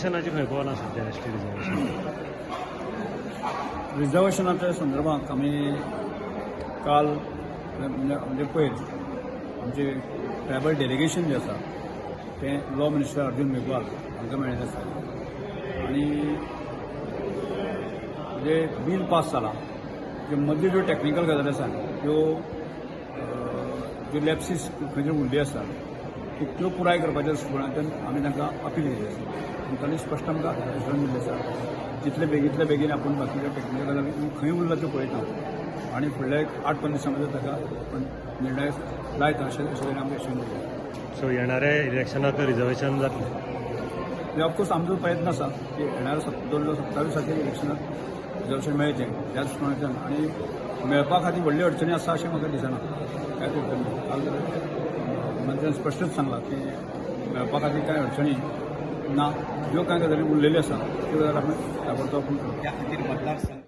इलेक्शनाची खंय पावला सध्या एसटी रिझर्वेशनाच्या संदर्भात आम्ही काल म्हणजे पयर आमचे ट्रायबल डेलिगेशन जे आसा ते लॉ मिनिस्टर अर्जुन मेघवाल हांकां मेळिल्लें आसा आनी जे बील पास जाला जे मदल्यो ज्यो टॅक्निकल गजाली आसा त्यो ज्यो लॅप्सीस खंय उरली आसा त्यो पुराय करपाच्या दृश्टिकोनांतल्यान आमी तांकां अपील केली आसा आनी तांणी स्पश्ट आमकां एश्युरन्स दिल्लें आसा जितले बेगीन आपण बाकीच्या टॅक्निकल गजाली खंय उरला त्यो पळयता आणि फुडल्या 8-15 दिसां भितर ताका आपण निर्णय लायता अशें तरेन आमकां एश्युरन्स दिलें. सो येणाऱ्या इलेक्शनाक रिझर्वेशन जातलें ऑफकोर्स आमचो प्रयत्न आसा की येणाऱ्या 2027 इलेक्शनाक रिझर्वेशन मेळचें त्या दृश्टिकोनांतल्यान आनी मेळपा खातीर व्हडल्यो अडचणी आसा अशें म्हाका दिसना. कांय अडचण ना. काल मंत्र्यान स्पश्टच सांगलां की मेळपा खातीर कांय अडचणी ना. ज्यो कांय गजाली उरलेल्यो आसा त्यो गजाली आमी ताबडतोब करू. त्या खातीर मतदारसंघ